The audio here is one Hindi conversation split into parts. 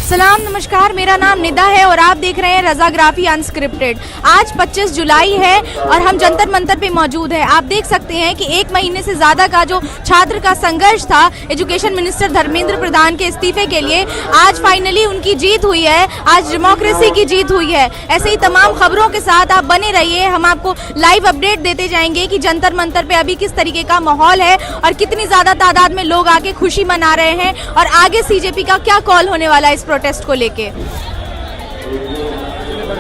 सलाम नमस्कार, मेरा नाम निदा है और आप देख रहे हैं रजाग्राफी अनस्क्रिप्टेड। आज 25 जुलाई है और हम जंतर मंतर पे मौजूद है। आप देख सकते हैं कि एक महीने से ज़्यादा का जो छात्र का संघर्ष था एजुकेशन मिनिस्टर धर्मेंद्र प्रधान के इस्तीफे के लिए, आज फाइनली उनकी जीत हुई है। आज डेमोक्रेसी की जीत हुई है। ऐसे ही तमाम खबरों के साथ आप बने रहिए। हम आपको लाइव अपडेट देते जाएंगे कि जंतर मंतर पे अभी किस तरीके का माहौल है और कितनी ज़्यादा तादाद में लोग आके खुशी मना रहे हैं और आगे सीजेपी का क्या कॉल होने वाला है इस प्रोटेस्ट को लेके।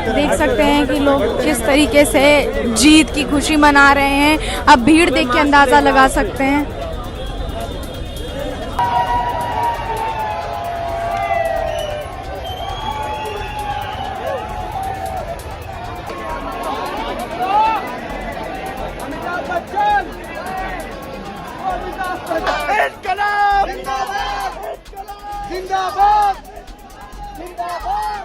देख सकते हैं कि लोग किस तरीके से जीत की खुशी मना रहे हैं। अब भीड़ देख के अंदाजा लगा सकते हैं। जिंदाबाद जिंदाबाद।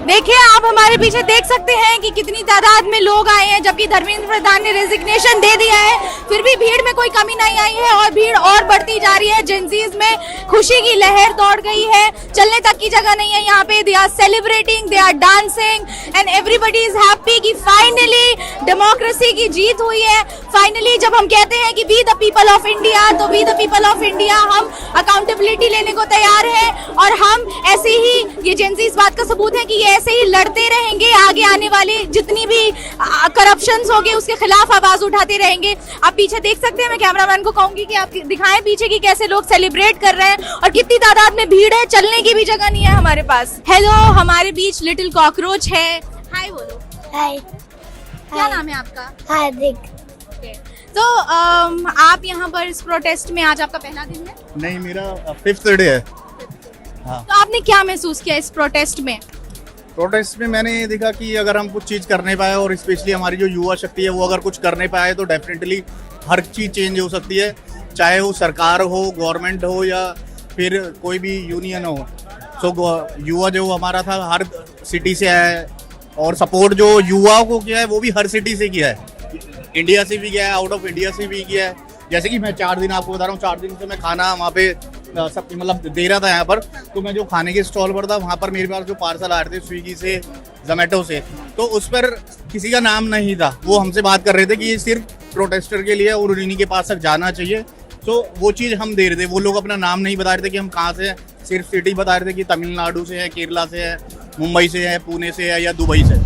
देखिए, आप हमारे पीछे देख सकते हैं कि कितनी तादाद में लोग आए हैं, जबकि धर्मेंद्र प्रधान ने रेजिग्नेशन दे दिया है, फिर भी भीड़ में कोई कमी नहीं आई है और भीड़ और बढ़ती जा रही है। जेंजीज में खुशी की लहर दौड़ गई है, चलने तक की जगह नहीं है यहाँ पे। They are celebrating, they are dancing and everybody is happy कि फाइनली डेमोक्रेसी की जीत हुई है। फाइनली जब हम कहते हैं कि we the people of India, तो we the people of India हम अकाउंटेबिलिटी लेने को तैयार है और हम ऐसे ही, ये जेंजी इस बात का सबूत है कि ये ऐसे ही लड़ते रहेंगे। आगे आने वाली जितनी भी करप्शंस होंगे उसके खिलाफ आवाज उठाते रहेंगे। आप पीछे देख सकते हैं, मैं कैमरामैन को कहूंगी कि आप दिखाएं पीछे की कैसे लोग सेलिब्रेट कर रहे हैं और कितनी तादाद में भीड़ है। चलने की भी जगह नहीं है हमारे पास। हेलो, हमारे बीच लिटिल कॉकरोच है। हाय बोलो। हाय। क्या नाम है आपका? हार्दिक। तो आप यहाँ पर इस प्रोटेस्ट में, आज आपका पहला दिन है? नहीं, मेरा 5th डे है। हाँ। तो आपने क्या महसूस किया इस प्रोटेस्ट में? प्रोटेस्ट में मैंने ये देखा कि अगर हम कुछ चीज़ कर नहीं पाए और स्पेशली हमारी जो युवा शक्ति है वो अगर कुछ कर नहीं पाए तो डेफिनेटली हर चीज़ चेंज हो सकती है, चाहे वो सरकार हो, गवर्नमेंट हो या फिर कोई भी यूनियन हो। सो युवा जो हमारा था हर सिटी से आया है और सपोर्ट जो युवाओं को किया है वो भी हर सिटी से किया है। इंडिया से भी किया है, आउट ऑफ इंडिया से भी किया है। जैसे कि मैं 4 दिन आपको बता रहा हूँ, 4 दिन से मैं खाना वहाँ पे सब मतलब दे रहा था यहाँ पर। तो मैं जो खाने के स्टॉल पर था वहाँ पर मेरे पास जो पार्सल आ रहे थे स्विगी से, जोमेटो से, तो उस पर किसी का नाम नहीं था। वो हमसे बात कर रहे थे कि ये सिर्फ प्रोटेस्टर के लिए और उन्हीं के पास तक जाना चाहिए। तो वो चीज़ हम दे रहे थे। वो लोग अपना नाम नहीं बता रहे थे कि हम कहाँ से हैं, सिर्फ सिटी बता रहे थे कि तमिलनाडु से है, केरला से है, मुंबई से है, पुणे से है या दुबई से।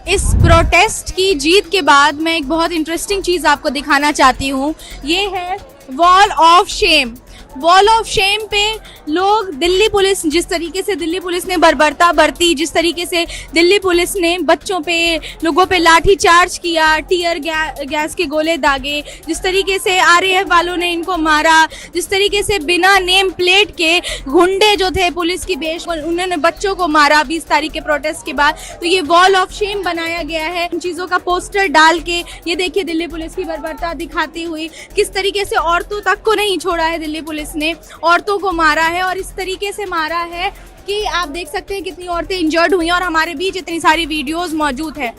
इस प्रोटेस्ट की जीत के बाद मैं एक बहुत इंटरेस्टिंग चीज़ आपको दिखाना चाहती हूँ। ये है wall of shame. Wall of shame पे लोग, दिल्ली पुलिस, जिस तरीके से दिल्ली पुलिस ने बर्बरता बरती, जिस तरीके से दिल्ली पुलिस ने बच्चों पे, लोगों पे लाठी चार्ज किया, टीयर गैस के गोले दागे, जिस तरीके से आरएएफ वालों ने इनको मारा, जिस तरीके से बिना नेम प्लेट के गुंडे जो थे पुलिस की बेश, उन्होंने बच्चों को मारा 20 तारीख के प्रोटेस्ट के बाद। तो ये वॉल ऑफ शेम बनाया गया है इन चीज़ों का पोस्टर डाल के। ये देखिए दिल्ली पुलिस की बर्बरता दिखाती हुई, किस तरीके से औरतों तक को नहीं छोड़ा है दिल्ली पुलिस ने, औरतों को मारा है और इस तरीके से मारा है कि आप देख सकते हैं कितनी औरतें इंजर्ड हुई हैं और हमारे बीच इतनी सारी वीडियोस मौजूद हैं।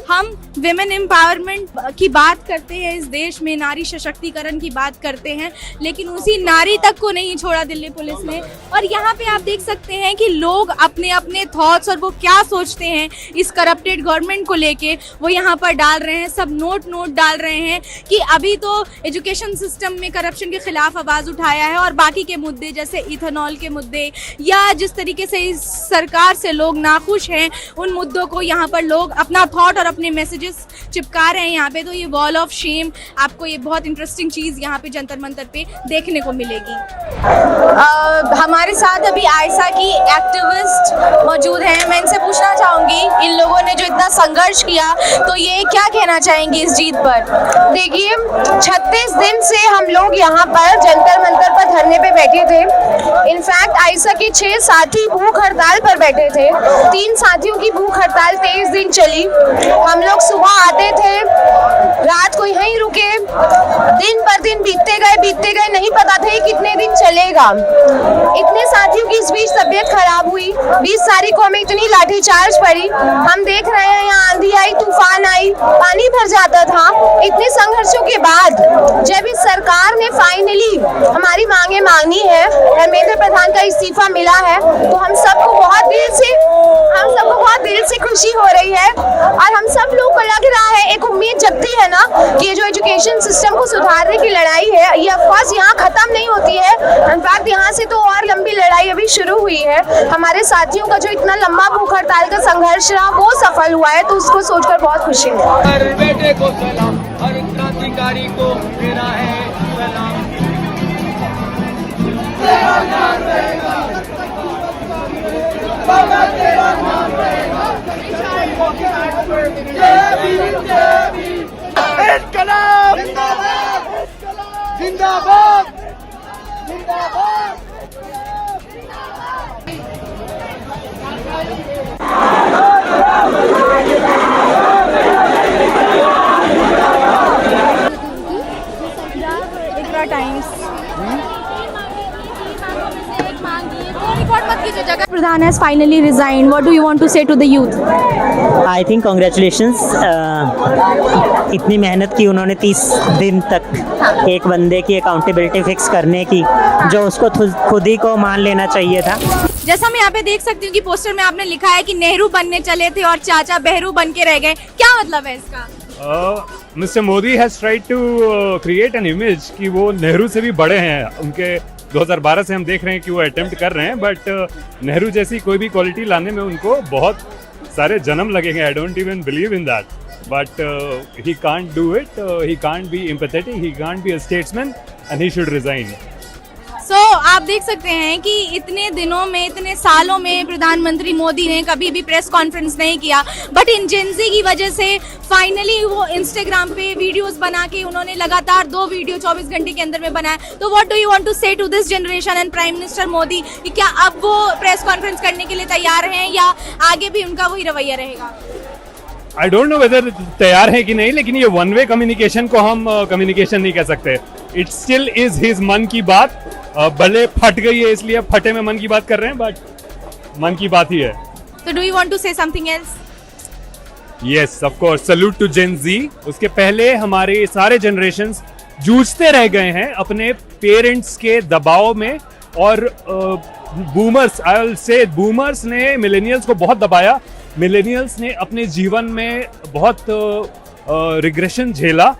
हम विमेन एम्पावरमेंट की बात करते हैं, इस देश में नारी सशक्तिकरण की बात करते हैं, लेकिन उसी नारी तक को नहीं छोड़ा दिल्ली पुलिस ने। और यहाँ पे आप देख सकते हैं कि लोग अपने अपने थॉट्स और वो क्या सोचते हैं इस करप्टेड गवर्नमेंट को लेके, वो यहाँ पर डाल रहे हैं। सब नोट डाल रहे हैं कि अभी तो एजुकेशन सिस्टम में करप्शन के खिलाफ आवाज़ उठाया है और बाकी के मुद्दे जैसे इथेनॉल के मुद्दे या जिस तरीके से इस सरकार से लोग नाखुश हैं, उन मुद्दों को यहाँ पर लोग अपना थॉट और अपने मैसेजेस चिपका रहे हैं यहाँ पे। तो ये वॉल ऑफ शेम, आपको ये बहुत इंटरेस्टिंग चीज़ यहाँ पे जंतर मंतर पे देखने को मिलेगी। हमारे साथ अभी आयसा की एक्टिविस्ट मौजूद हैं। मैं इनसे पूछना चाहूँगी, इन लोगों ने जो इतना संघर्ष किया, तो ये क्या कहना चाहेंगे इस जीत पर? देखिए, 36 दिन से हम लोग यहाँ पर जंतर मंतर पर धरने पे बैठे थे। इनफैक्ट आयसा के 6 साथी भूख हड़ताल पर बैठे थे। 3 साथियों की भूख हड़ताल 23 दिन चली। हम लोग सुबह आते थे, रात को यहीं रुके, दिन पर दिन बीतते गए, नहीं पता था ये कितने दिन चलेगा। इतने साथियों की इस बीच तबीयत खराब हुई। 20 तारीख को हमें इतनी लाठीचार्ज पड़ी। हम देख रहे हैं यहाँ आंधी आई, तूफान आई, पानी भर जाता था। इतने संघर्षों के के बाद जब इस सरकार ने फाइनली हमारी मांगे मांगी है, धर्मेंद्र प्रधान का इस्तीफा मिला है, तो हम सबको बहुत दिल से खुशी हो रही है। और हम सब लोग को लग रहा है, एक उम्मीद जगती है ना कि ये जो एजुकेशन सिस्टम को सुधारने की लड़ाई है, ये ऑफकोर्स यहाँ खत्म नहीं होती है। इनफैक्ट यहाँ से तो और लंबी लड़ाई अभी शुरू हुई है। हमारे साथियों का जो इतना लंबा भूख हड़ताल का संघर्ष रहा वो सफल हुआ है, तो उसको सोचकर बहुत खुशी है। हर बेटे को सलाम, हर क्रांतिकारी को मेरा है सलाम। इनकलाब जिंदाबाद, जिंदाबाद, जिंदाबाद। Pradhan has finally resigned. What do you want to say to the youth? I think congratulations. इतनी मेहनत की उन्होंने 30 दिन तक एक बंदे की अकाउंटेबिलिटी फिक्स करने की, जो उसको खुद ही को मान लेना चाहिए था। जैसा मैं यहाँ पे देख सकती हूँ कि पोस्टर में आपने लिखा है कि नेहरू बनने चले थे और चाचा बहरू बन के रह गए, क्या मतलब है इसका? Mister Modi has tried to create an image कि वो नेहरू से भी बड़े हैं। उनके 2012 से हम देख रहे हैं कि वो अटेम्प्ट कर रहे हैं, बट नेहरू जैसी कोई भी क्वालिटी लाने में उनको बहुत सारे जन्म लगेंगे। I don't even believe in that, but he can't do it, he can't be empathetic, he can't be a statesman and he should resign. So आप देख सकते हैं कि इतने दिनों में, इतने सालों में प्रधानमंत्री मोदी ने कभी भी प्रेस कॉन्फ्रेंस नहीं किया, बट इन जेंजी की वजह से फाइनली वो इंस्टाग्राम पे वीडियोस बना के उन्होंने लगातार 2 वीडियो 24 घंटे के अंदर में बनाया। तो what do you want to say to this generation and prime minister Modi कि क्या अब वो प्रेस कॉन्फ्रेंस करने के लिए तैयार हैं या आगे भी उनका वही रवैया रहेगा? आई डोंट नो वेदर तैयार है कि नहीं, लेकिन ये वन वे कम्युनिकेशन को हम कम्युनिकेशन नहीं कह सकते। इट स्टिल इज हिज मन की बात, भले फट गई है इसलिए फटे में मन की बात कर रहे हैं, बट मन की बात ही है। तो do you want to say something else? Yes of course, salute to gen Z. उसके पहले हमारे सारे जनरेशंस जूझते रह गए हैं अपने पेरेंट्स के दबाव में, और boomers, I will say boomers ने मिलेनियल्स को बहुत दबाया। मिलेनियल्स ने अपने जीवन में बहुत रिग्रेशन झेला,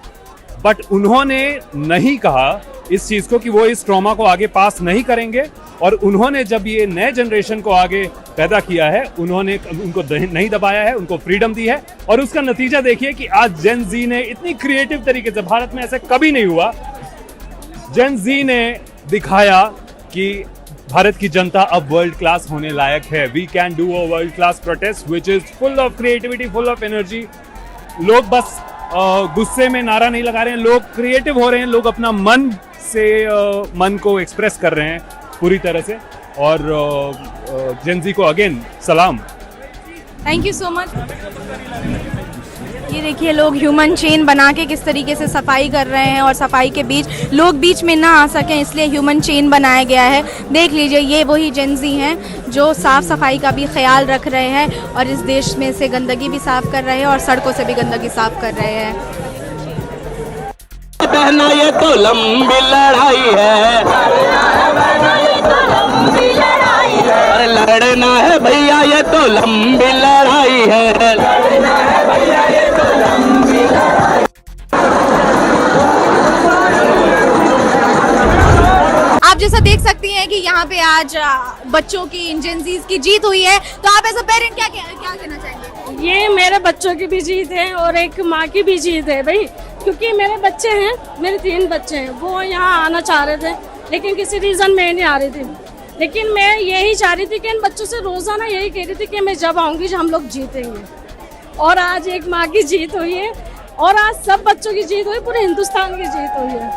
बट उन्होंने नहीं कहा इस चीज़ को कि वो इस ट्रॉमा को आगे पास नहीं करेंगे। और उन्होंने जब ये नए जनरेशन को आगे पैदा किया है, उन्होंने उनको नहीं दबाया है, उनको फ्रीडम दी है, और उसका नतीजा देखिए कि आज जेन जी ने इतनी क्रिएटिव तरीके से, भारत में ऐसा कभी नहीं हुआ, जेन जी ने दिखाया कि भारत की जनता अब वर्ल्ड क्लास होने लायक है। We can do a world class protest which is full of creativity, full of energy. लोग बस गुस्से में नारा नहीं लगा रहे हैं, लोग क्रिएटिव हो रहे हैं, लोग अपना मन से मन को एक्सप्रेस कर रहे हैं पूरी तरह से। और जेन जी को अगेन सलाम। Thank you so much. ये देखिए लोग ह्यूमन चेन बना के किस तरीके से सफाई कर रहे हैं, और सफाई के बीच लोग बीच में ना आ सकें इसलिए ह्यूमन चेन बनाया गया है। देख लीजिए, ये वही जेंजी हैं जो साफ़ सफाई का भी ख्याल रख रहे हैं और इस देश में से गंदगी भी साफ़ कर रहे हैं और सड़कों से भी गंदगी साफ़ कर रहे हैं। बहना ये तो लंबी लड़ाई है, अरे लड़ना है भैया ये तो लंबी लड़ाई है। आप जैसा देख सकती हैं कि यहाँ पे आज बच्चों की, जेंजीज की जीत हुई है, तो आप एज अ पेरेंट क्या कहना चाहेंगे? ये मेरे बच्चों की भी जीत है और एक माँ की भी जीत है भाई, क्योंकि मेरे बच्चे हैं, मेरे 3 बच्चे हैं, वो यहाँ आना चाह रहे थे लेकिन किसी रीज़न में नहीं आ रही थी। लेकिन मैं यही चाह रही थी कि इन बच्चों से रोज़ाना यही कह रही थी कि मैं जब आऊँगी हम लोग जीतेंगे, और आज एक माँ की जीत हुई है और आज सब बच्चों की जीत हुई, पूरे हिंदुस्तान की जीत हुई है,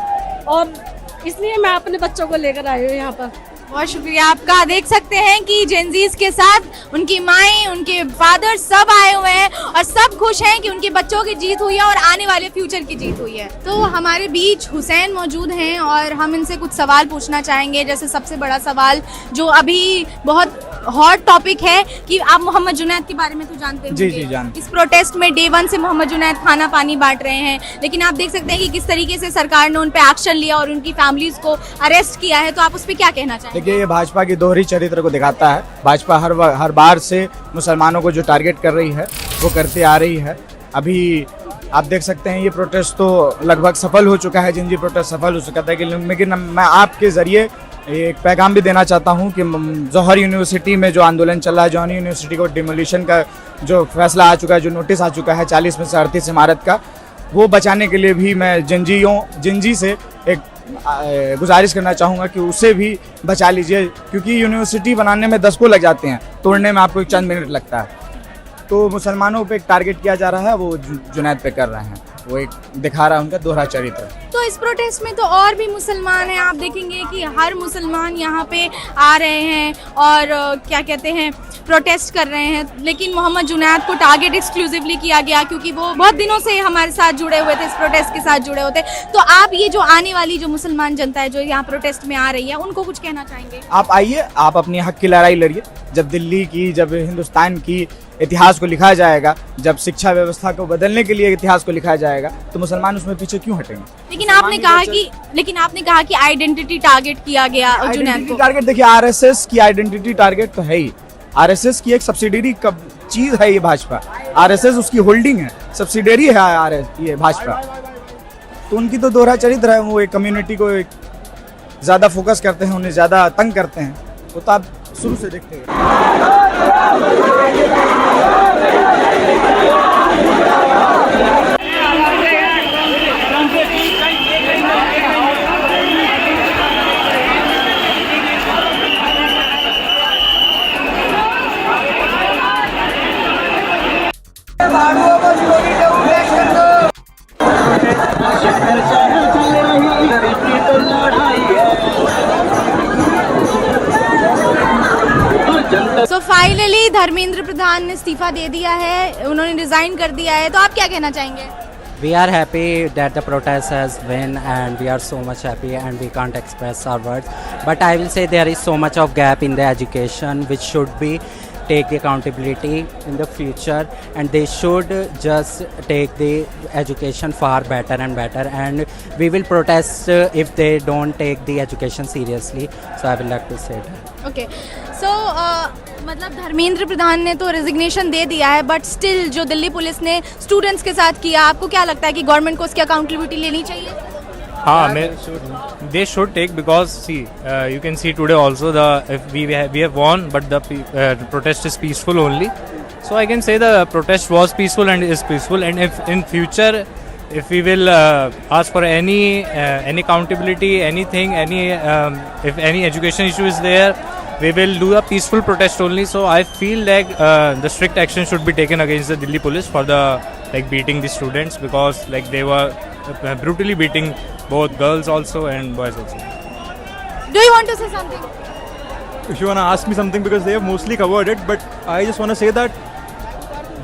और इसलिए मैं अपने बच्चों को लेकर आई हूँ यहाँ पर। बहुत शुक्रिया आपका। देख सकते हैं कि जेंजीज के साथ उनकी माएँ, उनके फादर सब आए हुए हैं और सब खुश हैं कि उनके बच्चों की जीत हुई है और आने वाले फ्यूचर की जीत हुई है। तो हमारे बीच हुसैन मौजूद हैं और हम इनसे कुछ सवाल पूछना चाहेंगे। जैसे सबसे बड़ा सवाल जो अभी बहुत हॉट टॉपिक है कि आप मोहम्मद जुनैद के बारे में तो जानते होंगे। जी, जानते। इस प्रोटेस्ट में डे 1 से मोहम्मद जुनैद खाना पानी बांट रहे हैं, लेकिन आप देख सकते हैं कि किस तरीके से सरकार ने उन पे एक्शन लिया और उनकी फैमिलीज को अरेस्ट किया है। तो आप उस पर क्या कहना चाहेंगे? देखिए, ये भाजपा की दोहरी चरित्र को दिखाता है। भाजपा हर बार से मुसलमानों को जो टारगेट कर रही है वो करते आ रही है। अभी आप देख सकते हैं ये प्रोटेस्ट तो लगभग सफल हो चुका है, जिंजी प्रोटेस्ट सफल हो चुका था। लेकिन मैं आपके ज़रिए एक पैगाम भी देना चाहता हूं कि जौहर यूनिवर्सिटी में जो आंदोलन चल रहा है, जौहर यूनिवर्सिटी को डिमोलिशन का जो फैसला आ चुका है, जो नोटिस आ चुका है 40 में से 38 इमारत का, वो बचाने के लिए भी मैं जिंजी से एक गुजारिश करना चाहूँगा कि उसे भी बचा लीजिए, क्योंकि यूनिवर्सिटी बनाने में 10 को लग जाते हैं, तोड़ने में आपको एक चंद मिनट लगता है। तो मुसलमानों पे एक टारगेट किया जा रहा है, वो जुनैद पे कर रहे हैं, वो एक दिखा रहा है उनका दोहरा चरित्र। तो इस प्रोटेस्ट में तो और भी मुसलमान हैं, आप देखेंगे कि हर मुसलमान यहाँ पे आ रहे हैं और क्या कहते हैं प्रोटेस्ट कर रहे हैं, लेकिन मोहम्मद जुनैद को टारगेट एक्सक्लूसिवली किया गया क्योंकि वो बहुत दिनों से हमारे साथ जुड़े हुए थे, इस प्रोटेस्ट के साथ जुड़े होते। तो आप ये जो आने वाली जो मुसलमान जनता है जो यहाँ प्रोटेस्ट में आ रही है, उनको कुछ कहना चाहेंगे? आप आइए, आप अपनी हक की लड़ाई लड़िए। जब दिल्ली की, जब हिंदुस्तान की इतिहास को लिखा जाएगा, जब शिक्षा व्यवस्था को बदलने के लिए इतिहास को लिखा जाएगा, तो मुसलमान उसमें पीछे क्यों हटेंगे? लेकिन आपने कहा कि आइडेंटिटी टारगेट किया गया जुनैद को। टारगेट देखिए, आरएसएस की आइडेंटिटी टारगेट तो है ही। आरएसएस की एक सब्सिडरी चीज है ये भाजपा। आरएसएस उसकी होल्डिंग है, सब्सिडरी है ये भाजपा। तो उनकी तो दोहरा चरित्र है, वो एक कम्युनिटी को एक ज्यादा फोकस करते हैं, उन्हें ज्यादा तंग करते हैं। वो तो आप शुरू से देखते हैं। So फाइनली धर्मेंद्र प्रधान ने इस्तीफा दे दिया है, उन्होंने रिजाइन कर दिया है, तो आप क्या कहना चाहेंगे? We are happy that the protest has won and we are so much happy and we can't express our words. But I will say there is so much of gap in the education which should be take the accountability in the future, and they should just take the education far better and better, and we will protest if they don't take the education seriously. So I will like to say that. Okay so मतलब धर्मेंद्र प्रधान ने तो रेजिग्नेशन दे दिया है, बट स्टिल जो दिल्ली पुलिस ने स्टूडेंट्स के साथ किया, आपको क्या लगता है कि गवर्नमेंट को उसकी अकाउंटेबिलिटी लेनी चाहिए? हाँ, they should take, because see, you can see today also if we have won, but the protest is peaceful only. So I can say the protest was peaceful and is peaceful, and if in future if we will ask for any accountability, anything, if any education issue is there, we will do a peaceful protest only. So I feel like the strict action should be taken against the Delhi police for the beating the students, because they were brutally beating both girls also and boys also. Do you want to say something? If you want to ask me something, because they have mostly covered it, but I just want to say that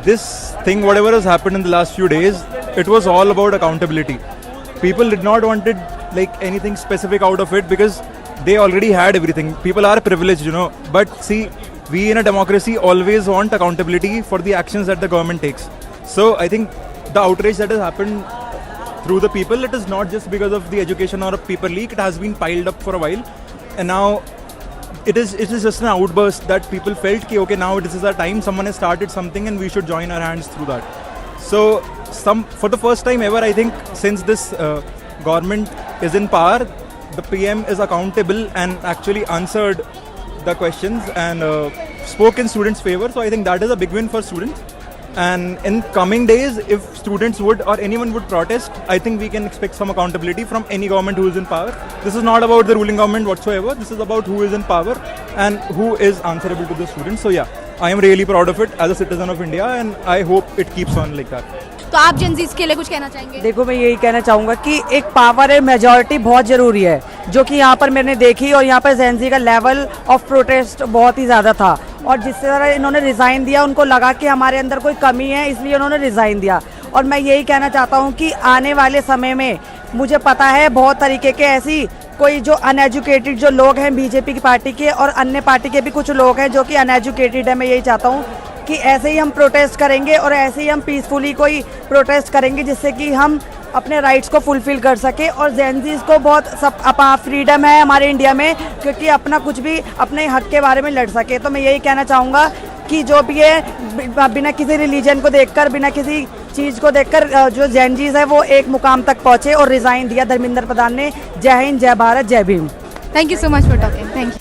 this thing, whatever has happened in the last few days, it was all about accountability. People did not wanted anything specific out of it, because they already had everything. People are privileged, but see, we in a democracy always want accountability for the actions that the government takes. So I think the outrage that has happened through the people, it is not just because of the education or a paper leak. It has been piled up for a while, and now it is just an outburst that people felt कि okay, now this is our time, someone has started something and we should join our hands through that. So for the first time ever, I think, since this government is in power, the PM is accountable and actually answered the questions and spoke in students' favor. So I think that is a big win for students. And in coming days, if students would or anyone would protest, I think we can expect some accountability from any government who is in power. This is not about the ruling government whatsoever. This is about who is in power and who is answerable to the students. So yeah, I am really proud of it as a citizen of India, and I hope it keeps on like that. तो आप जेनजीज के लिए कुछ कहना चाहेंगे? देखो, मैं यही कहना चाहूँगा कि एक पावर है, मेजॉरिटी बहुत ज़रूरी है, जो कि यहाँ पर मैंने देखी, और यहाँ पर जेनजी का लेवल ऑफ प्रोटेस्ट बहुत ही ज़्यादा था, और जिस तरह इन्होंने रिज़ाइन दिया, उनको लगा कि हमारे अंदर कोई कमी है, इसलिए उन्होंने रिज़ाइन दिया। और मैं यही कहना चाहता हूँ कि आने वाले समय में मुझे पता है बहुत तरीके के ऐसी कोई जो अनएजुकेटेड जो लोग हैं बीजेपी की पार्टी के और अन्य पार्टी के भी कुछ लोग हैं जो कि अनएजुकेटेड है, मैं यही चाहता हूँ कि ऐसे ही हम प्रोटेस्ट करेंगे और ऐसे ही हम पीसफुली कोई प्रोटेस्ट करेंगे जिससे कि हम अपने राइट्स को फुलफिल कर सके। और जेनजीज को बहुत सब फ्रीडम है हमारे इंडिया में, क्योंकि अपना कुछ भी अपने हक के बारे में लड़ सके। तो मैं यही कहना चाहूँगा कि जो भी है बिना किसी रिलीजन को देखकर, बिना किसी चीज़ को देखकर जो जेनजीज है वो एक मुकाम तक पहुँचे और रिज़ाइन दिया धर्मेंद्र प्रधान ने। जय हिंद, जय भारत, जय Bhim. Thank you so much for talking. Thank you.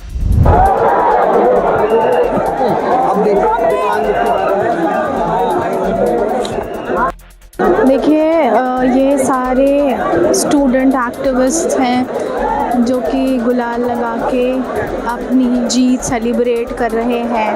देखिए ये सारे स्टूडेंट एक्टिविस्ट हैं जो कि गुलाल लगा के अपनी जीत सेलिब्रेट कर रहे हैं।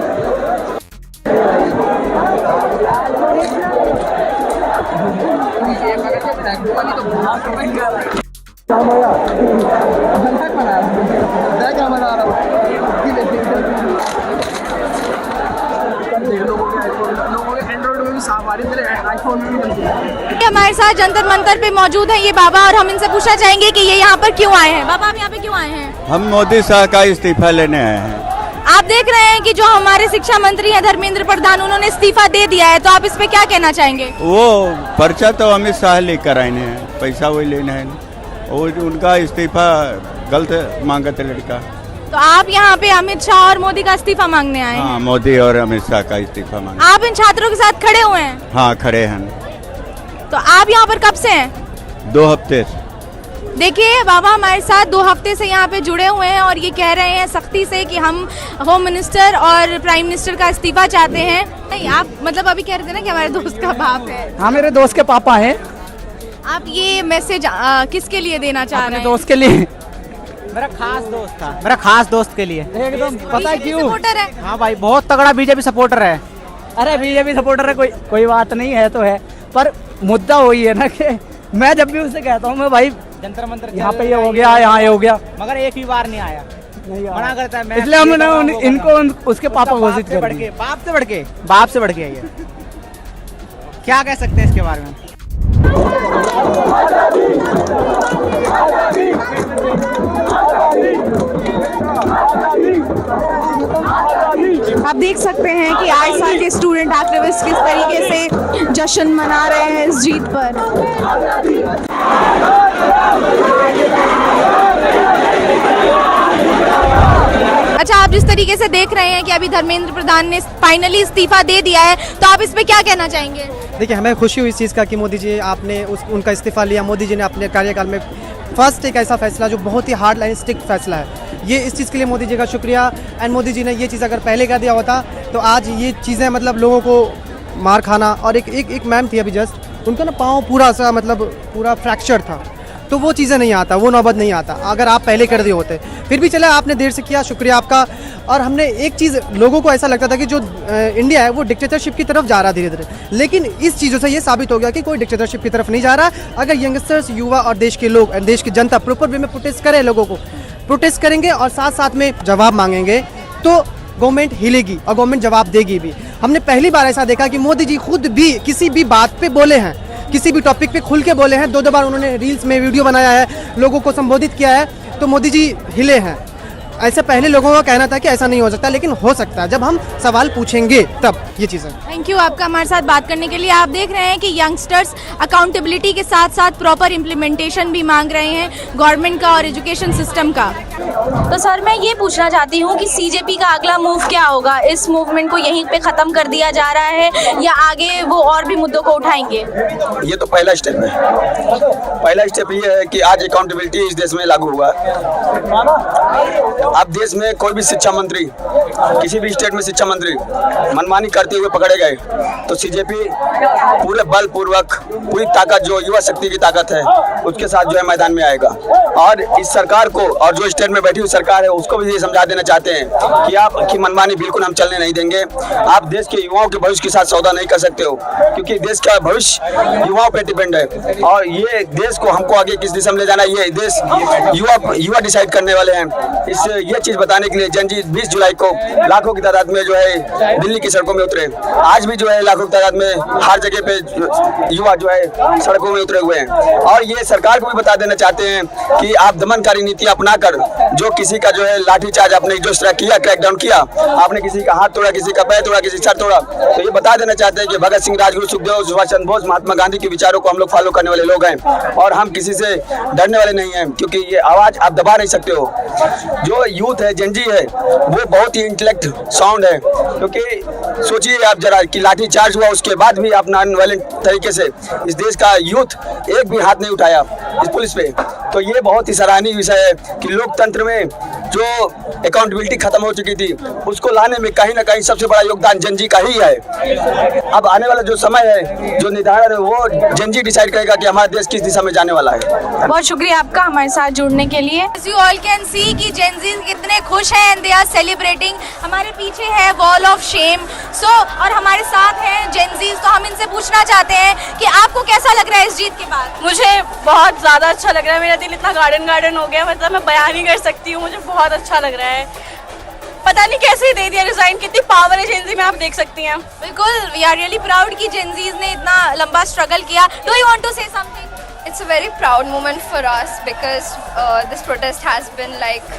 हमारे साथ जंतर मंतर पे मौजूद है ये बाबा और हम इनसे पूछना चाहेंगे कि ये यहाँ पर क्यों आए हैं। बाबा, आप यहाँ पे क्यों आए हैं? हम मोदी साहब का इस्तीफा लेने आए हैं। आप देख रहे हैं कि जो हमारे शिक्षा मंत्री हैं धर्मेंद्र प्रधान, उन्होंने इस्तीफा दे दिया है, तो आप इस पे क्या कहना चाहेंगे? वो पर्चा तो अमित शाह लेकर आए हैं, पैसा वही लेना है और उनका इस्तीफा गलत मांगा था लड़का। तो आप यहाँ पे अमित शाह और मोदी का इस्तीफा मांगने आए हैं? हाँ, मोदी और अमित शाह का इस्तीफा मांग। आप इन छात्रों के साथ खड़े हुए हैं? हाँ, खड़े हैं। तो आप यहाँ पर कब से हैं? 2 हफ्ते। देखिए बाबा हमारे साथ 2 हफ्ते से यहाँ पे जुड़े हुए हैं और ये कह रहे हैं सख्ती से कि हम होम मिनिस्टर और प्राइम मिनिस्टर का इस्तीफा चाहते हैं। नहीं, आप मतलब अभी कह रहे थे ना कि हमारे दोस्त का बाप है। हाँ, मेरे दोस्त के पापा हैं। आप ये मैसेज किसके लिए देना चाह रहे हैं? दोस्त के लिए। मेरा खास दोस्त था, मेरा खास दोस्त के लिए। एकदम पता है क्यों? सपोर्टर है? हाँ भाई, बहुत तगड़ा बीजेपी सपोर्टर है। अरे बीजेपी सपोर्टर है, कोई बात नहीं है तो है, पर मुद्दा वही है ना कि मैं जब भी उससे कहता हूँ मैं भाई जंतर मंतर यहाँ पे ये हो गया, यहाँ ये हो गया, मगर एक भी बार नहीं आया, मना करता है। इसलिए हमने इनको उसके पापा घोषित कर दिए। बाप से बढ़ के ये क्या कह सकते हैं इसके बारे में? आप देख सकते हैं कि आईसा के स्टूडेंट एक्टिविस्ट किस तरीके से जश्न मना रहे हैं इस जीत पर। अच्छा, आप जिस तरीके से देख रहे हैं कि अभी धर्मेंद्र प्रधान ने फाइनली इस्तीफा दे दिया है, तो आप इस पे क्या कहना चाहेंगे? देखिए, हमें खुशी हुई इस चीज़ का कि मोदी जी आपने उनका इस्तीफा लिया। मोदी जी ने अपने कार्यकाल में फर्स्ट एक ऐसा फैसला जो बहुत ही हार्ड लाइन स्ट्रिक्ट फैसला है, ये इस चीज़ के लिए मोदी जी का शुक्रिया। एंड मोदी जी ने ये चीज़ अगर पहले कर दिया होता तो आज ये चीज़ें मतलब लोगों को मार खाना। और एक मैम थी अभी जस्ट, उनका ना पाँव पूरा सा मतलब पूरा फ्रैक्चर था, तो वो चीज़ें नहीं आता, वो नौबत नहीं आता अगर आप पहले कर दिए होते। फिर भी चला, आपने देर से किया, शुक्रिया आपका। और हमने एक चीज़, लोगों को ऐसा लगता था कि जो इंडिया है वो डिक्टेटरशिप की तरफ जा रहा धीरे धीरे, लेकिन इस चीज़ों से ये साबित हो गया कि कोई डिक्टेटरशिप की तरफ नहीं जा रहा। अगर यंगस्टर्स, युवा और देश के लोग, देश की जनता प्रॉपर वे में प्रोटेस्ट करें, लोगों को प्रोटेस्ट करेंगे और साथ साथ में जवाब मांगेंगे, तो गवर्नमेंट हिलेगी और गवर्नमेंट जवाब देगी भी। हमने पहली बार ऐसा देखा कि मोदी जी खुद भी किसी भी बात पे बोले हैं, किसी भी टॉपिक पे खुल के बोले हैं। 2 बार उन्होंने रील्स में वीडियो बनाया है, लोगों को संबोधित किया है, तो मोदी जी हिले हैं। ऐसे पहले लोगों का कहना था कि ऐसा नहीं हो सकता, लेकिन हो सकता है जब हम सवाल पूछेंगे तब ये चीज़ें। थैंक यू आपका हमारे साथ बात करने के लिए। आप देख रहे हैं कि यंगस्टर्स अकाउंटेबिलिटी के साथ साथ प्रॉपर इम्प्लीमेंटेशन भी मांग रहे हैं गवर्नमेंट का और एजुकेशन सिस्टम का। तो सर, मैं ये पूछना चाहती हूँ कि सीजेपी का अगला मूव क्या होगा? इस मूवमेंट को यहीं पे खत्म कर दिया जा रहा है या आगे वो और भी मुद्दों को उठाएंगे? ये तो पहला स्टेप है। पहला स्टेप ये है कि आज अकाउंटेबिलिटी इस देश में लागू हुआ है। अब देश में कोई भी शिक्षा मंत्री, किसी भी स्टेट में शिक्षा मंत्री मनमानी करते हुए पकड़े गए तो सीजेपी पूरे बल पूर्वक, पूरी ताकत, जो युवा शक्ति की ताकत है, उसके साथ जो है मैदान में आएगा। और इस सरकार को, और जो स्टेट में बैठी हुई सरकार है, उसको भी ये समझा देना चाहते हैं कि आपकी मनमानी बिल्कुल हम चलने नहीं देंगे। आप देश के युवाओं के भविष्य के साथ सौदा नहीं कर सकते हो, क्योंकि देश का भविष्य युवाओं पे डिपेंड है। और ये देश को, हमको आगे किस दिशा में ले जाना, ये देश युवा डिसाइड करने वाले हैं। इससे ये चीज बताने के लिए जनजीत 20 जुलाई को लाखों की तादाद में जो है दिल्ली की सड़कों में उतरे। आज भी जो है लाखों की तादाद में हर जगह पे युवा जो है सड़कों में उतरे हुए हैं। और ये सरकार को भी बता देना चाहते हैं कि आप दमनकारी नीति अपनाकर जो किसी का जो है लाठीचार्ज आपने जो इस तरह किया, क्रैकडाउन किया, आपने किसी का हाथ तोड़ा, किसी का पैर तोड़ा, किसी का सर तोड़ा, तो ये बता देना चाहते हैं कि भगत सिंह, राजगुरु, सुखदेव, सुभाष चंद्र बोस, महात्मा गांधी के विचारों को हम लोग फॉलो करने वाले लोग हैं और हम किसी से डरने वाले नहीं हैं, क्योंकि ये आवाज आप दबा नहीं सकते हो। जो यूथ है, जेनजी है, वो बहुत ही इंटेलेक्ट साउंड है, क्योंकि सोचिए आप जरा कि लाठी चार्ज हुआ, उसके बाद भी आप नॉन वायलेंट तरीके से इस देश का यूथ एक भी हाथ नहीं उठाया इस पुलिस पे। तो ये बहुत ही सराहनीय विषय है कि लोकतंत्र में जो अकाउंटेबिलिटी खत्म हो चुकी थी, उसको लाने में कहीं ना कहीं सबसे बड़ा योगदान जेनजी का ही है। अब आने वाला जो समय है, जो निर्धारण है, वो जेनजी डिसाइड करेगा कि हमारा देश किस दिशा में जाने वाला है। बहुत शुक्रिया आपका हमारे साथ जुड़ने के लिए। As you all can see कि जेनजी कितने खुश हैं and they are celebrating। हमारे पीछे है वॉल ऑफ शेम। और हमारे साथ हैं जेनजीज, तो हम इनसे पूछना चाहते हैं कि आपको कैसा लग रहा है इस जीत के बाद? मुझे बहुत ज़्यादा अच्छा लग रहा है, मेरा दिल इतना गार्डन हो गया, मतलब मैं बयान नहीं कर सकती हूँ, मुझे बहुत अच्छा लग रहा है। पता नहीं कैसे ही दे दिया रिजाइन, कितनी पावर है जेनजी में, आप देख सकती हैं। बिल्कुल, वी आर रियली प्राउड कि जेनजीज ने इतना लंबा स्ट्रगल किया। Do you want to say something? It's a very proud moment for us because this protest has been like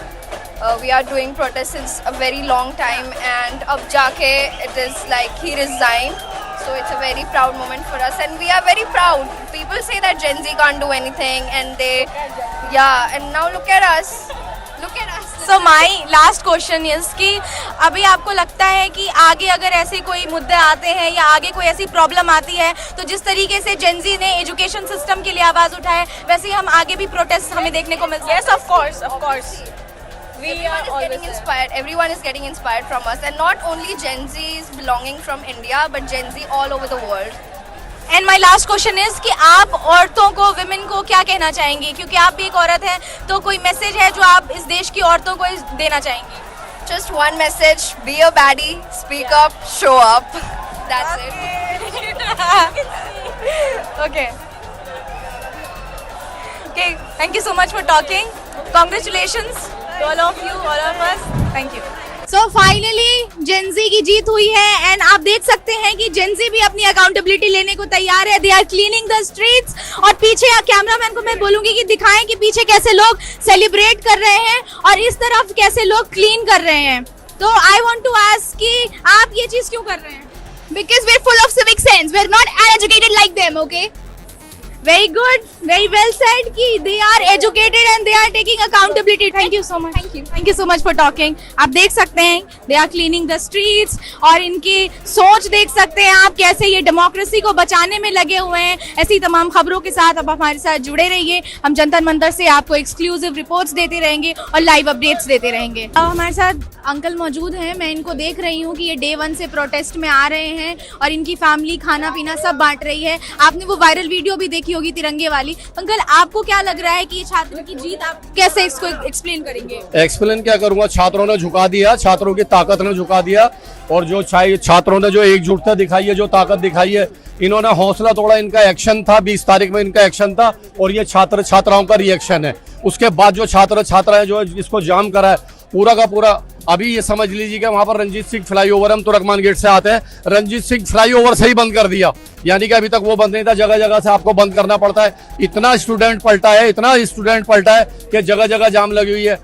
we are doing protests since a very long time, and ab jaake it is like he resigned, so it's a very proud moment for us and we are very proud. People say that Gen Z can't do anything and and now look at us. So my last question is कि अभी आपको लगता है कि आगे अगर ऐसे कोई मुद्दे आते हैं या आगे कोई ऐसी प्रॉब्लम आती है, तो जिस तरीके से जेनजी ने एजुकेशन सिस्टम के लिए आवाज उठाए, वैसे ही हम आगे भी प्रोटेस्ट हमें देखने को मिलता है? Yes, of course. Everyone is getting inspired. Everyone is getting inspired from us, and not only Gen Zs belonging from India, but Gen Z all over the world. And my last question is कि आप औरतों को, विमेन को क्या कहना चाहेंगी, क्योंकि आप भी एक औरत हैं, तो कोई मैसेज है जो आप इस देश की औरतों को देना चाहेंगी? Just one message: be a baddie, speak up, show up. That's it. Okay, thank you so much for talking. Congratulations to all of you, all of us. Thank you. So finally Gen Z की जीत हुई है एंड आप देख सकते हैं कि जेनजी भी अपनी अकाउंटेबिलिटी लेने को तैयार है। They are cleaning the streets. और पीछे कैमरामैन को मैं बोलूंगी कि दिखाएं कि पीछे कैसे लोग सेलिब्रेट कर रहे हैं और इस तरफ कैसे लोग क्लीन कर रहे हैं। तो आई वांट टू आस्क कि आप ये चीज क्यों कर रहे हैं? Because we're full of civic sense. We're not uneducated like them, okay? Very good, very well said कि they are educated and they are taking accountability. Thank you so much. Thank you so much for talking. आप देख सकते हैं they are cleaning the streets और इनकी सोच देख सकते हैं आप कैसे ये डेमोक्रेसी को बचाने में लगे हुए हैं। ऐसी तमाम खबरों के साथ आप हमारे साथ जुड़े रहिए। हम जंतर मंतर से आपको एक्सक्लूसिव रिपोर्ट्स देते रहेंगे और लाइव अपडेट्स देते रहेंगे। अब हमारे साथ अंकल मौजूद हैं। मैं इनको देख रही हूँ कि ये डे 1 से प्रोटेस्ट में आ रहे हैं और इनकी फैमिली खाना पीना सब बांट रही है। आपने वो वायरल वीडियो भी देखी होगी तिरंगे वाली। अंकल, आपको क्या लग रहा है कि ये छात्रों की जीत, आप कैसे इसको एक्सप्लेन करेंगे? एक्सप्लेन क्या करूंगा, छात्रों ने झुका दिया, छात्रों की ताकत ने झुका दिया और जो छात्रों ने जो एकजुटता दिखाई है, जो ताकत दिखाई है, इन्होंने हौसला तोड़ा। इनका एक्शन था 20 तारीख में, इनका एक्शन था और ये छात्र छात्राओं का रिएक्शन है। उसके बाद जो छात्र छात्राएं जो इसको जाम करा है पूरा का पूरा, अभी ये समझ लीजिए कि वहां पर रंजीत सिंह फ्लाईओवर, हम तुर्कमान गेट से आते हैं, रंजीत सिंह फ्लाईओवर से ही बंद कर दिया, यानी कि अभी तक वो बंद नहीं था। जगह जगह से आपको बंद करना पड़ता है। इतना स्टूडेंट पलटा है कि जगह जगह जाम लगी हुई है।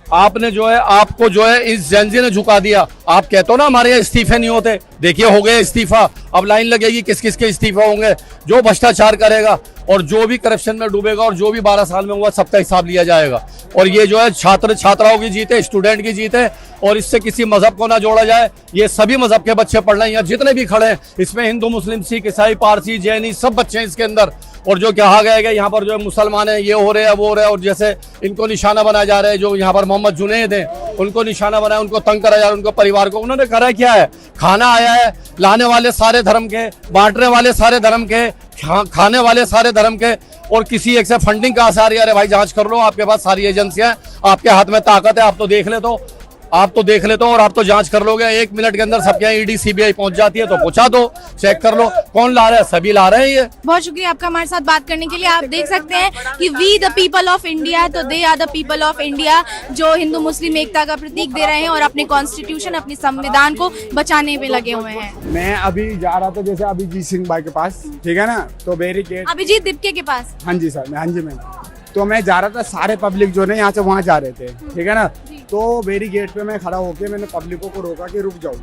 आपने जो है, आपको जो है इस जेनजी ने झुका दिया। आप कहते हो ना हमारे यहाँ इस्तीफे नहीं होते, देखिए हो गए इस्तीफा। अब लाइन लगेगी किस किस के इस्तीफे होंगे। जो भ्रष्टाचार करेगा और जो भी करप्शन में डूबेगा और जो भी 12 साल में हुआ सबका हिसाब लिया जाएगा। और ये जो है छात्र छात्राओं की जीत है, स्टूडेंट की जीत है और इससे किसी मजहब को ना जोड़ा जाए। ये सभी मजहब के बच्चे पढ़ रहे हैं, यहाँ जितने भी खड़े हैं, इसमें हिंदू, मुस्लिम, सिख, ईसाई, पारसी, जैनी सब बच्चे हैं इसके अंदर। और जो कहा गया है कि यहाँ पर जो मुसलमान है ये हो रहे हैं वो हो रहे हैं, और जैसे इनको निशाना बनाया जा रहा है, जो यहाँ पर मोहम्मद जुनैद हैं उनको निशाना बनाया, उनको तंग करा जा रहा है, उनको परिवार को। उन्होंने करा क्या है, खाना आया है, लाने वाले सारे धर्म के, बांटने वाले सारे धर्म के, खाने वाले सारे धर्म के, और किसी एक से फंडिंग कहाँ से आ रही है? अरे भाई जांच कर लो, आपके पास सारी एजेंसियां, आपके हाथ में ताकत है, आप तो देख ले तो और आप तो जांच कर लोगे। 1 मिनट के अंदर सबके यहाँ ईडी सीबीआई पहुंच जाती है, तो पूछा दो, चेक कर लो कौन ला रहा है, सभी ला रहे हैं ये। बहुत शुक्रिया आपका हमारे साथ बात करने के लिए। आप देख सकते हैं कि we the people of India, तो they are the people of India, जो हिंदू मुस्लिम एकता का प्रतीक दे रहे हैं और अपने कॉन्स्टिट्यूशन, अपने संविधान को बचाने में लगे हुए हैं। मैं अभी जा रहा था जैसे अभिजीत सिंह भाई के पास, ठीक है ना, तो बैरिकेड। अभिजीत दिप्के के पास? हाँ जी सर, हाँ जी मैम। तो मैं जा रहा था, सारे पब्लिक जो है यहाँ से वहाँ जा रहे थे, ठीक है ना। तो मेरी गेट पे मैं खड़ा होके मैंने पब्लिकों को रोका कि रुक जाओ,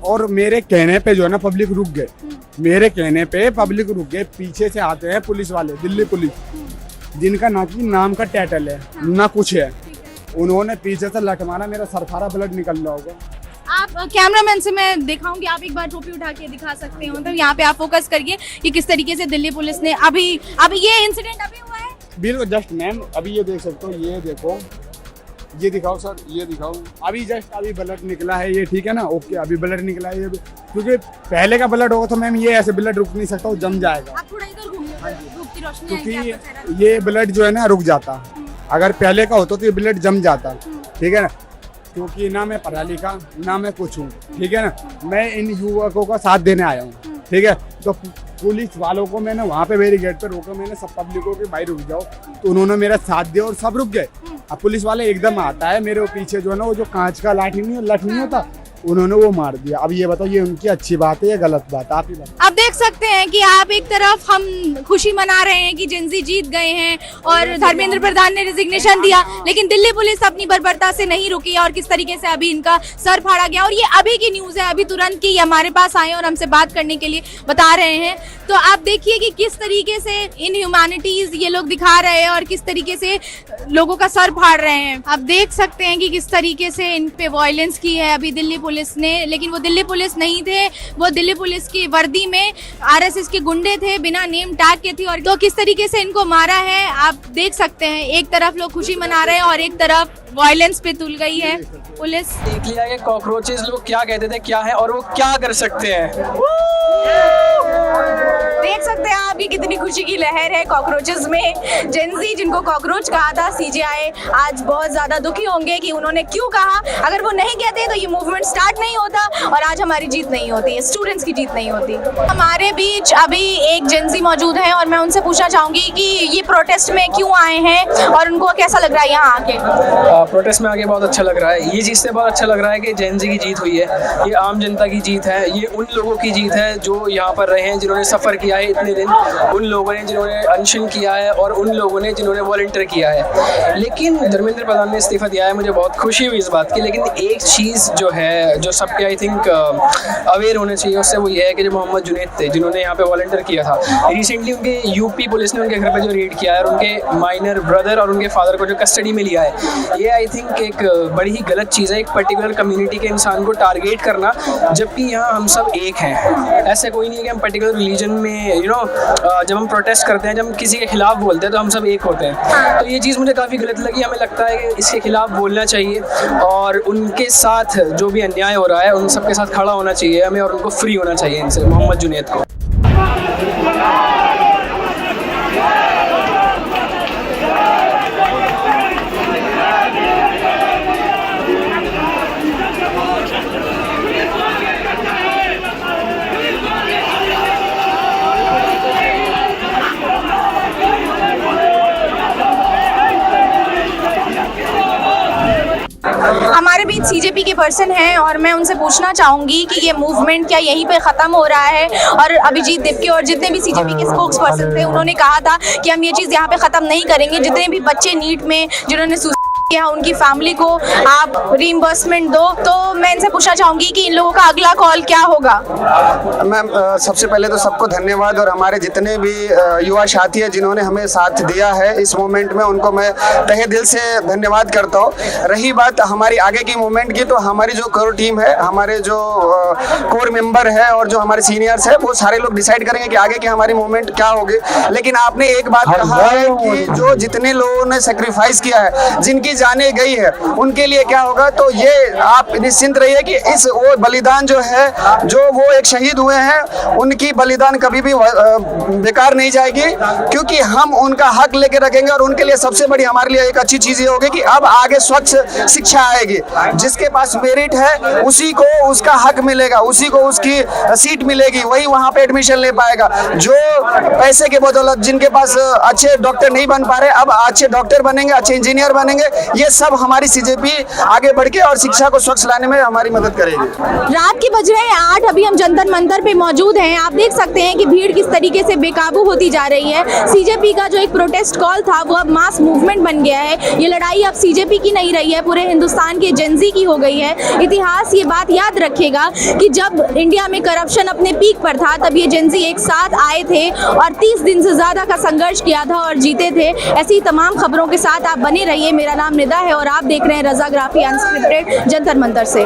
और मेरे कहने पे जो है ना पब्लिक रुक गए, मेरे कहने पे पब्लिक रुक गए। पीछे से आते हैं पुलिस वाले, दिल्ली पुलिस, जिनका ना कि नाम का टाइटल है ना कुछ है, उन्होंने पीछे से लट मारा, मेरा सर सारा ब्लड निकल रहा होगा। आप कैमरामैन से मैं दिखाऊंगी, आप एक बार टोपी उठा के दिखा सकते हो, तो यहाँ पे आप फोकस करिए कि किस तरीके से दिल्ली पुलिस ने अभी ये इंसिडेंट अभी हुआ है। बिल्कुल जस्ट मैम, अभी ये देख सकते हो, ये देखो, ये दिखाओ सर, ये दिखाओ, अभी जस्ट अभी ब्लड निकला है ये, ठीक है ना, ओके, अभी ब्लड निकला है ये, क्योंकि पहले का ब्लड होगा तो मैम ये ऐसे ब्लड रुक नहीं सकता, वो जम जाएगा। आप थोड़ा इधर घूमिए, धूप की रोशनी आएगी क्योंकि आपका चेहरा। ये ब्लड जो है ना रुक जाता, अगर पहले का होता तो ये ब्लड जम जाता, ठीक है ना। क्योंकि ना मैं पढ़ा लिखा ना मैं कुछ हूँ, ठीक है ना, मैं इन युवकों का साथ देने आया हूँ, ठीक है। तो पुलिस वालों को मैंने वहाँ पे मेरी गेट पे रोका, मैंने सब पब्लिकों के भाई रुक जाओ, तो उन्होंने मेरा साथ दिया और सब रुक गए। अब पुलिस वाले एकदम आता है मेरे पीछे जो है ना, वो जो कांच का लाठी नहीं होता, उन्होंने वो मार दिया। अब ये बताओ, ये उनकी अच्छी बात है या गलत बात है, आप ही बताओ। आप देख सकते हैं कि आप एक तरफ हम खुशी मना रहे हैं कि जेनजी जीत गए हैं और धर्मेंद्र प्रधान ने रिजिग्नेशन दिया, लेकिन दिल्ली पुलिस अपनी बर्बरता से नहीं रुकी और किस तरीके से अभी इनका सर फाड़ा गया। और ये अभी की न्यूज़ है, अभी तुरंत की हमारे पास आए और हमसे बात करने के लिए बता रहे हैं। तो आप देखिए कि किस तरीके से इन ह्यूमैनिटीज ये लोग दिखा रहे हैं और किस तरीके से लोगों का सर फाड़ रहे हैं। आप देख सकते हैं कि किस तरीके से इन पे वायलेंस की है अभी दिल्ली पुलिस ने, लेकिन वो दिल्ली पुलिस नहीं थे, वो दिल्ली पुलिस की वर्दी में आरएसएस के गुंडे थे, बिना नेम टैग के थे। और तो किस तरीके से इनको मारा है आप देख सकते हैं, एक तरफ लोग खुशी मना रहे हैं और एक तरफ वायलेंस पे तुल गई है पुलिस। देख लिया कि कॉकरोचेस लोग क्या कहते थे क्या है और वो क्या कर सकते हैं। देख सकते हैं आप, ये कितनी खुशी की लहर है कॉकरोचेस में। जेनजी जिनको कॉकरोच कहा था सीजेआई, आज बहुत ज्यादा दुखी होंगे कि उन्होंने क्यों कहा। अगर वो नहीं कहते तो ये मूवमेंट स्टार्ट नहीं होता और आज हमारी जीत नहीं होती, स्टूडेंट्स की जीत नहीं होती। हमारे बीच अभी एक जेनजी मौजूद है और मैं उनसे पूछना चाहूंगी कि ये प्रोटेस्ट में क्यों आए हैं और उनको कैसा लग रहा है यहाँ आके। प्रोटेस्ट में आके बहुत अच्छा लग रहा है। ये चीज़ से बहुत अच्छा लग रहा है कि जेनजी की जीत हुई है, ये आम जनता की जीत है, ये उन लोगों की जीत है जो यहाँ पर रहे हैं, जिन्होंने सफ़र किया है इतने दिन, उन लोगों ने जिन्होंने अनशन किया है और उन लोगों ने जिन्होंने वॉलंटियर किया है। लेकिन धर्मेंद्र प्रधान ने इस्तीफा दिया है, मुझे बहुत खुशी हुई इस बात की। लेकिन एक चीज़ जो है जो सबके आई थिंक अवेयर होने चाहिए उससे वो ये है कि जो मोहम्मद जुनैद थे जिन्होंने यहाँ पे वॉलंटियर किया था, रिसेंटली उनके यूपी पुलिस ने उनके घर पर जो रेड किया है और उनके माइनर ब्रदर और उनके फादर को जो कस्टडी में लिया है, ये आई थिंक एक बड़ी ही गलत चीज़ है, एक पर्टिकुलर कम्युनिटी के इंसान को टारगेट करना, जबकि यहाँ हम सब एक हैं। ऐसे कोई नहीं है कि हम पर्टिकुलर रिलीजन में जब हम प्रोटेस्ट करते हैं, जब हम किसी के खिलाफ बोलते हैं तो हम सब एक होते हैं। तो ये चीज़ मुझे काफ़ी गलत लगी। हमें लगता है कि इसके खिलाफ बोलना चाहिए और उनके साथ जो भी अन्याय हो रहा है उन सबके साथ खड़ा होना चाहिए हमें और उनको फ्री होना चाहिए इनसे, मोहम्मद जुनैद को। हमारे बीच सीजेपी के पर्सन हैं और मैं उनसे पूछना चाहूंगी कि ये मूवमेंट क्या यहीं पे ख़त्म हो रहा है। और अभिजीत दिप्के और जितने भी सीजेपी के स्पोक्स पर्सन थे उन्होंने कहा था कि हम ये चीज़ यहाँ पे ख़त्म नहीं करेंगे। जितने भी बच्चे नीट में जिन्होंने किया उनकी फैमिली को आप रीइंबर्समेंट दो। तो मैं इनसे पूछना चाहूँगी कि इन लोगों का अगला कॉल क्या होगा। मैम सबसे पहले तो सबको धन्यवाद और हमारे जितने भी युवा साथी हैं जिन्होंने हमें साथ दिया है इस मूवमेंट में, उनको मैं तहे दिल से धन्यवाद करता हूँ। रही बात हमारी आगे की मूवमेंट की, तो हमारी जो कोर टीम है, हमारे जो कोर मेंबर है और जो हमारे सीनियर्स है, वो सारे लोग डिसाइड करेंगे कि आगे की हमारी मूवमेंट क्या होगी। लेकिन आपने एक बात कहा है कि जो जितने लोगों ने सेक्रीफाइस किया है, जिनकी जाने गई है, उनके लिए क्या होगा। तो ये आप निश्चिंत रहिए कि इस वो बलिदान जो है, जो वो एक शहीद हुए हैं, उनकी बलिदान कभी भी बेकार नहीं जाएगी, क्योंकि हम उनका हक लेके रखेंगे। और उनके लिए सबसे बड़ी हमारे लिए एक अच्छी चीज़ ये होगी कि अब आगे स्वच्छ शिक्षा आएगी। जिसके पास मेरिट है उसी को उसका हक मिलेगा, उसी को उसकी सीट मिलेगी, वही वहाँ पे एडमिशन ले पाएगा। जो पैसे के बदौलत जिनके पास अच्छे डॉक्टर नहीं बन पा रहे, अब अच्छे डॉक्टर बनेंगे, अच्छे इंजीनियर बनेंगे। ये सब हमारी सीजेपी आगे बढ़ के और शिक्षा को स्वच्छ लाने में हमारी मदद करेगी। रात के बज रहे हैं 8, अभी हम जंतर मंतर पे मौजूद हैं। आप देख सकते हैं कि भीड़ किस तरीके से बेकाबू होती जा रही है। सीजेपी का जो एक प्रोटेस्ट कॉल था वो अब मास मूवमेंट बन गया है। ये लड़ाई अब सीजेपी की नहीं रही है, पूरे हिंदुस्तान के जेनजी की हो गई है। इतिहास ये बात याद रखेगा कि जब इंडिया में करप्शन अपने पीक पर था तब ये जेनजी एक साथ आए थे और 30 दिन से ज़्यादा का संघर्ष किया था और जीते थे। ऐसी तमाम खबरों के साथ आप बने रहिए। मेरा नाम निदा है और आप देख रहे हैं रज़ाग्राफी अनस्क्रिप्टेड जंतर मंतर से।